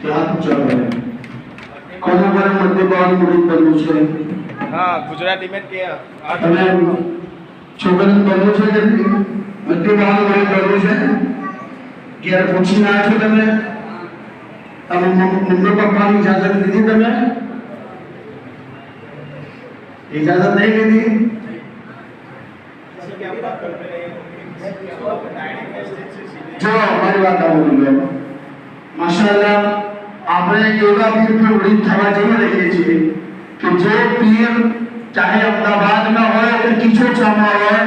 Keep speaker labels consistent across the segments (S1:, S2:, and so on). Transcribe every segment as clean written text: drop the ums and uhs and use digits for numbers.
S1: કે હાથ ઊંચા કરે કોને કોને મધ્ય બાવન મુરીદ બનવું છે?
S2: હા, ગુજરાતી મેં કે
S1: તમે છોકરાને બનવું છે કે મધ્ય બાવન મુરીદ બનવું છે? ઘેર પૂછીને આવ્યા છો તમે? તમે મમ્મી પપ્પાની ઇજાજત લીધી? તમે ઇજાજત નહીં લીધી? જો અમારી વાત બોલું માશાઅલ્લાહ આપણે એવા પીર પર ઉડીને થવા જઈ રહીએ છીએ કે જે પીર ચાહે અમદાવાદમાં હોય કે કિશોરચામાં હોય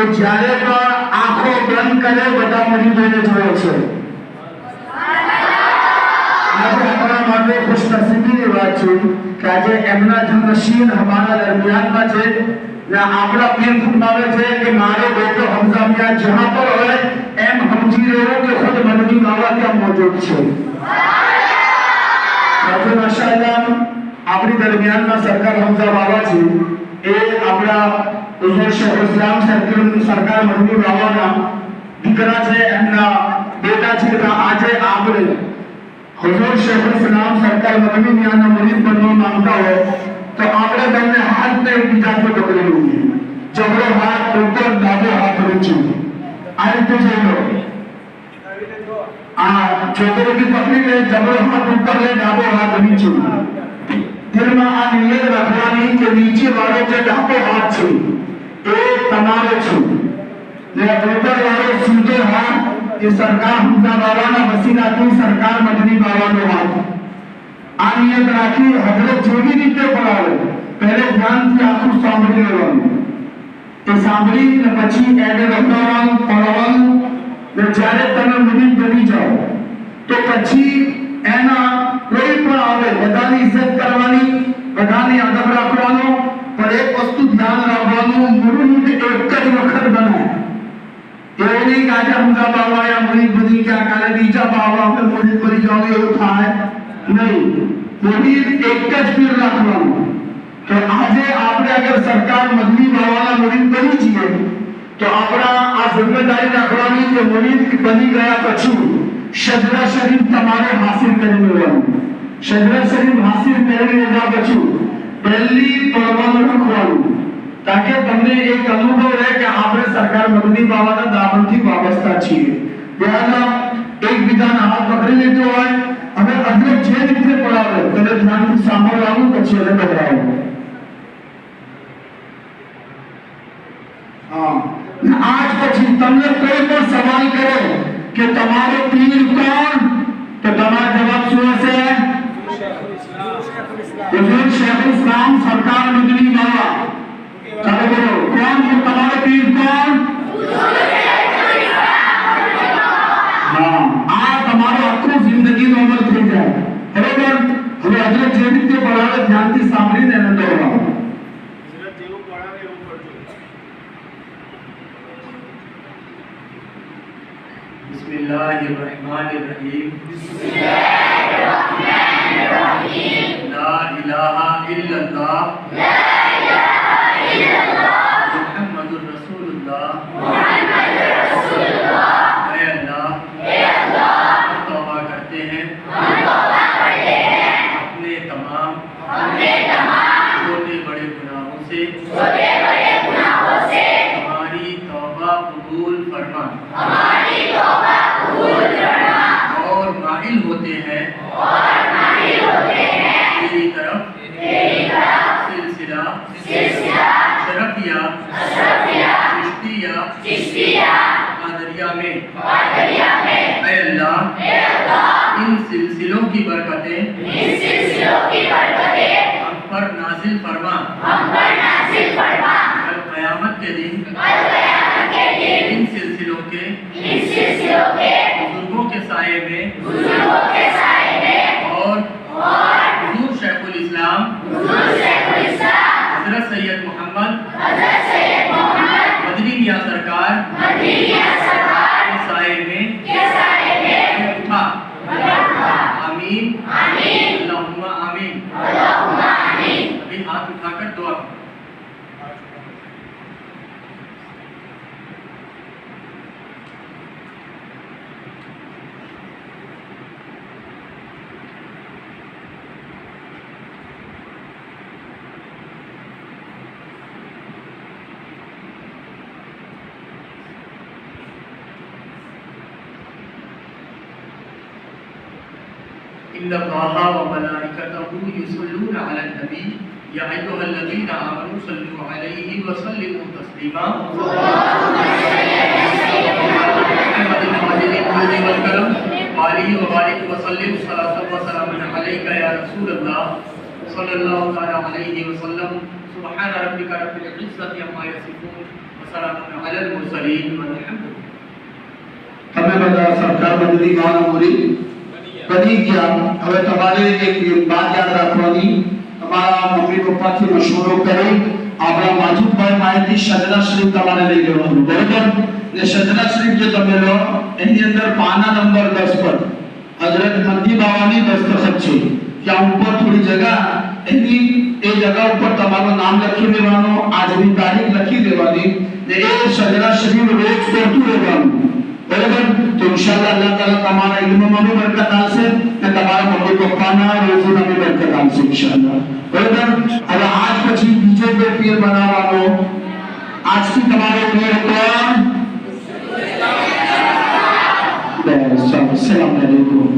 S1: એ જ્યારે પણ આંખો બંધ કરે બધા મરીદોને જોયો છે. આજે આપણા માટે ખુશનસીબીની વાત છે કે આજે એમના જન્મશીલ અમારા દરમિયાનમાં છે ને આપણા પીર ફરમાવે છે કે મારો બેટો હમઝા મિયાં જહાં પર હોય એમ સમજી રહ્યો કે ખુદ મદની બાબા ત્યાં મોજૂદ છે. આજે માશાઅલ્લાહ આપણી દરમિયાનમાં સરકાર હમઝા બાબા છે એ આપણા હુઝુર શેખ ઇસ્લામ સરકાર મદની બાબાના દીકરા છે, એમના બેટા છે. આજે આપણે હુઝુર શેખ ઇસ્લામ સરકાર મદની મિયાંના મુરીદ બનવા માંગતા હોય તો આપણે બંને હાથને એકબીજાથી પકડી લઈએ. જમણો હાથ ઉપર, ડાબો હાથ નીચે, આ રીતે જઈ લો. આ છોકરીથી પકડી લે, જમણો હાથ ઉપર લે, ડાબો હાથ નીચે. દિલમાં આ નિયત રાખવાની કે નીચે વાળો જે ડાબો હાથ છે એ તમારો છે ને ઉપર વાળો સીધો હાથ એ સરકાર હમઝા બાબાના વસીલાથી સરકાર મદની બાબાનો હાથ. આ નિયત રાખી હજરત જેવી રીતે પડાવે પહેલે ધ્યાનથી આખું સાંભળી લેવાનું. એ સાંભળીને પછી એને રખડાવવાનું, પડાવવાનું ને જ્યારે તમે મુરીદ બની જાઓ તો પછી એના કોઈ પણ આવે બધાની ઇજ્જત કરવાની, બધાની અદબ રાખવાનો, પણ એક વસ્તુ ધ્યાન રાખવાનું મુરીદ એક જ વખત બનાય. એવું નહીં કે આજે હમઝા બાબા યા મુરીદ બની ગયા કાલે બીજા બાબા આપણે મુરીદ બની જાઓ એવું થાય નહીં. મુરીદ એક જ પીર રાખવાનું. તો આજે આપણે અગર સરકાર મદની બાબાના મુરીદ બની છીએ તો આપણા આ જિમ્મેદારી રાખવાની કે મુરીદ બની ગયા પછી શજરા શરીફ તમારે હાસિલ કરી લેવાનું. શજરા શરીફ હાસિલ કરી લીધા પછી પહેલી પડવાનું રાખવાનું તાકે તમને એક અનુભવ રહે કે આપણે સરકાર મદની બાબાના દામનથી વાબસ્તા છીએ. ત્યારના એકબીજાના હાથ પકડી લીધો હોય હવે અગર જે રીતે પડાવે તેને ધ્યાનથી સાંભળવાનું પછી એને પકડાવવું. આજ પછી તમને કોઈ પણ સવાલ કરે કે તમારો પીર કોણ તો તમારો જવાબ શું હશે? હુઝુર શેખ ઇસ્લામ સરકાર મદની બાબા. ચાલો બોલો, કોણ છે તમારો પીર? કોણ? હા, આ તમારો આખું જિંદગીનો અમલ થઈ જાય. બરોબર? હવે હજરત જે રીતે પડાવે ધ્યાનથી સાંભળીને એને દોડાવો.
S3: बिस्मिल्लाहिर्रहमानिर्रहीम. बिस्मिल्लाहिर्रहमानिर्रहीम. ला इलाहा इल्लल्लाह. ला इलाहा इल्लल्लाह. मुहम्मदुर रसूलुल्लाह. मुहम्मदुर रसूलुल्लाह. ऐ अल्लाह. ऐ अल्लाह. हम तौबा करते हैं. हम तौबा करते हैं. अपने तमाम छोटे बड़े गुनाहों से. छोटे बड़े गुनाहों से. हमारी तौबा कबूल फरमा. हमारी तौबा कबूल फरमा. और माइल होते हैं. और माइल होते हैं. तेरी तरफ सिलसिला अशरफिया चिश्तिया कादरिया में. ऐ अल्लाह इन सिलसिलों की बरकतें हम पर नाजिल फरमा. कल क़यामत के दिन इन सिलसिलों के बुजुर्गों के साये में और हुजूर शेखुल इस्लाम हज़रत सैयद मोहम्मद मदनी मियां सरकार के साये में उठा. आमीन. अल्लाहुम्मा आमीन. अभी हाथ उठाकर दुआ करो. इन्नल्लाहा व मलाइकतहु युसल्लूना अलन नबी या अय्युहल्लज़ीना आमनू सल्लू अलैहि व सल्लिमू तस्लीमा वाली व बारिक व सल्लिम सलातन व सलामन अलैका या रसूलल्लाह सल्लल्लाहु तआला अलैहि व सल्लम सुब्हान रब्बिका रब्बिल इज्जति अम्मा यसिफून व सलामुन अलल मुरसलीन वल्हम्दुलिल्लाह।
S1: તમે બધા સરકાર બદલી માનો મુરી બની ગયા। હવે તમારે એક વાત યાદ રાખવાની, તમારા મમ્મી પપ્પાથી મશવરો કરી આપણા માજુદભાઈ માહિતી સજના શરીફ તમારે લઈ લેવાનું, બરાબર? ને સજના શરીફ જે તમે લો એની અંદર પાના નંબર 10 પર હજરત મંદી બાવાની દસ્તખત છે। ત્યાં ઉપર થોડી જગા એની એ જગા ઉપર તમારું નામ લખી દેવાનું, આજની તારીખ લખી દેવાની ને એ સજના શરીફ રોજ કરતું રહેવાનું, બરાબર? તો ઇન્શાઅલ્લાહ અલ્લાહ તાલા તમારા ઇલ્મમાં બી બરકત આવશે ને તમારા મમ્મી પપ્પાના રોજીમાં બી બરકત આવશે ઇન્શાઅલ્લાહ, બરાબર? હવે આજ પછી બીજો કોઈ પીર બનાવવાનો, આજથી તમારો પીર કોણ? બસ, સલામ અલૈકુમ।